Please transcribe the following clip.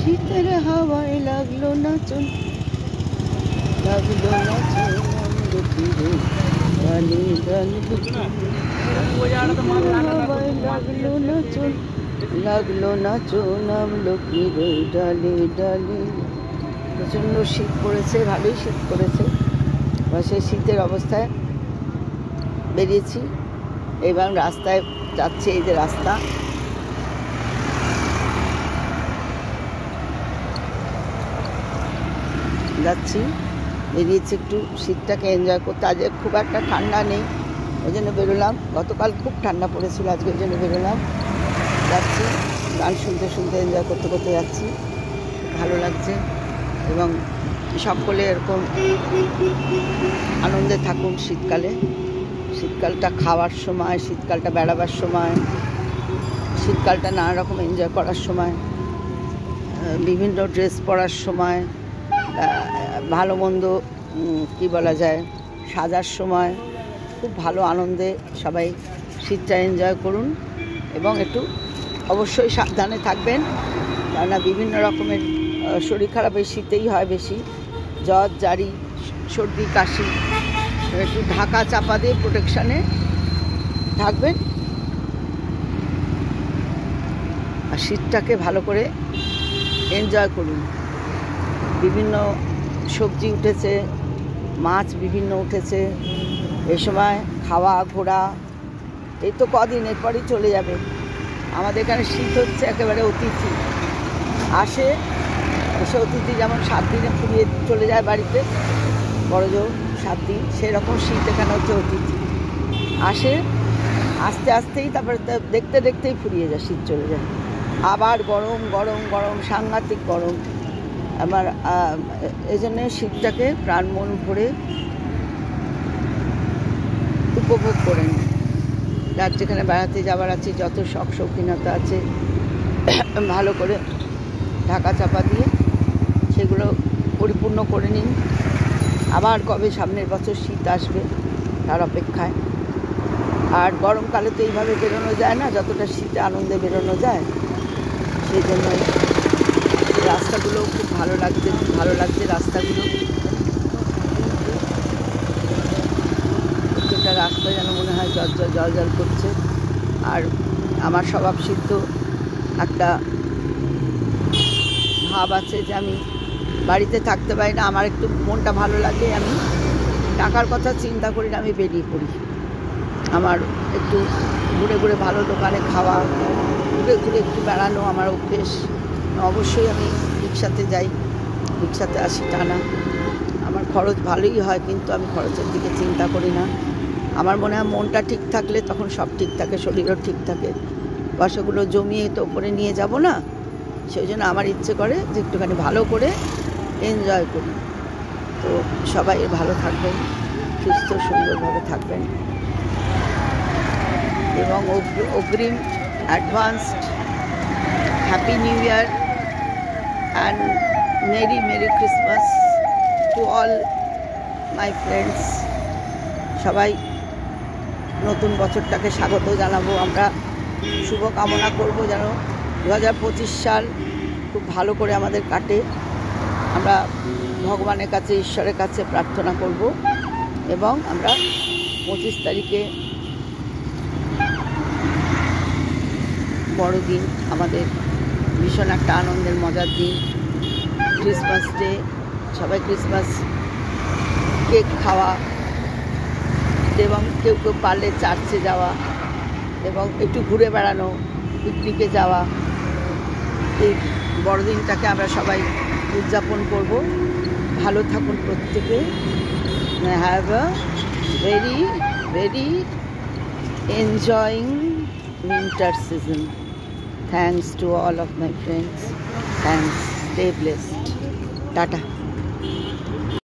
শীতের হাওয়ায় লাগলো না চুন, লাগলো না চুন ফিরে ডালে ডালে, হাওয়ায় লাগলো না চুন, লাগলো না চুন আমলো ফিরে ডালে ডালে। প্রচণ্ড শীত পড়েছে, ভালোই শীত পড়েছে। সেই শীতের অবস্থায় বেরিয়েছি। এবার রাস্তায় যাচ্ছে, এই যে রাস্তা, যাচ্ছি, বেরিয়েছি একটু শীতটাকে এনজয় করতে। আজকে খুব একটা ঠান্ডা নেই, ওই জন্য বেরোলাম। গতকাল খুব ঠান্ডা পড়েছিল, আজকে ওই জন্য বেরোলাম। যাচ্ছি, গান শুনতে শুনতে এনজয় করতে করতে যাচ্ছি, ভালো লাগছে। এবং সকলে এরকম আনন্দে থাকুন শীতকালে। শীতকালটা খাওয়ার সময়, শীতকালটা বেড়াবার সময়, শীতকালটা নানা রকম এনজয় করার সময়, বিভিন্ন ড্রেস পরার সময়, ভালো মন্দ কী বলা যায় সাজার সময়, খুব ভালো আনন্দে সবাই শীতটা এনজয় করুন। এবং একটু অবশ্যই সাবধানে থাকবেন, কেননা বিভিন্ন রকমের শরীর খারাপ এই শীতেই হয় বেশি। জ্বর জারি, সর্দি কাশি, একটু ঢাকা চাপা দিয়ে প্রোটেকশানে থাকবেন। আর শীতটাকে ভালো করে এনজয় করুন। বিভিন্ন সবজি উঠেছে, মাছ বিভিন্ন উঠেছে, এই সময় খাওয়া ঘোরা, এই তো কদিন, এরপরই চলে যাবে। আমাদের এখানে শীত হচ্ছে একেবারে অতিথি আসে, এসে অতিথি যেমন 7 দিনে ফুরিয়ে চলে যায় বাড়িতে, বড় জোর 7 দিন, সেরকম শীত এখানে হচ্ছে অতিথি আসে, আস্তে আস্তেই তারপরে দেখতে দেখতেই ফুরিয়ে যায়, শীত চলে যায়। আবার গরম গরম গরম, সাংঘাতিক গরম। আমার এই জন্যে শীতটাকে প্রাণ মন ভরে উপভোগ করেন। যার যেখানে বেড়াতে যাবার আছে, যত শখ শৌখিনতা আছে, ভালো করে ঢাকা চাপা দিয়ে সেগুলো পরিপূর্ণ করে নিন। আবার কবে সামনের বছর শীত আসবে তার অপেক্ষায়। আর গরমকালে তো এইভাবে বেরোনো যায় না, যতটা শীতে আনন্দে বেরোনো যায়। সেই জন্য রাস্তাগুলো খুব ভালো লাগছে, খুব ভালো লাগছে রাস্তাগুলো। প্রত্যেকটা রাস্তা যেন মনে হয় জল জল করছে। আর আমার স্বভাব সিদ্ধ একটা ভাব আছে যে আমি বাড়িতে থাকতে পারি না। আমার একটু মনটা ভালো লাগে, আমি টাকার কথা চিন্তা করি না, আমি বেরিয়ে পড়ি। আমার একটু ঘুরে ঘুরে ভালো দোকানে খাওয়া, ঘুরে ঘুরে একটু বেড়ানো আমার অভ্যেস। অবশ্যই আমি রিক্সাতে যাই, রিক্সাতে আসি টানা। আমার খরচ ভালোই হয়, কিন্তু আমি খরচের দিকে চিন্তা করি না। আমার মনে হয় মনটা ঠিক থাকলে তখন সব ঠিক থাকে, শরীরও ঠিক থাকে। পয়সাগুলো জমিয়ে তো ওপরে নিয়ে যাব না, সেই জন্য আমার ইচ্ছে করে যে একটুখানি ভালো করে এনজয় করি। তো সবাই ভালো থাকবেন, সুস্থ সুন্দরভাবে থাকবেন, এবং অগ্রিম advanced happy new year and merry merry Christmas to all my friends. সবাই নতুন বছরটাকে স্বাগত জানাবো আমরা, শুভ কামনা করব যেন 2025 সাল খুব ভালো করে আমাদের কাটে। আমরা ভগবানের কাছে, ঈশ্বরের কাছে প্রার্থনা করব। এবং আমরা 25 তারিখে বড়দিন, আমাদের ভীষণ একটা আনন্দের মজার দিন, ক্রিসমাস ডে। সবাই ক্রিসমাস কেক খাওয়া, এবং কেউ কেউ পারলে চার্চে যাওয়া, এবং একটু ঘুরে বেড়ানো, পিকনিকে যাওয়া। এই বড়দিনটাকে আমরা সবাই উদযাপন করব। ভালো থাকুন প্রত্যেকে। Have a very very enjoying winter season. Thanks to all of my friends. Thanks. Stay blessed. Tata.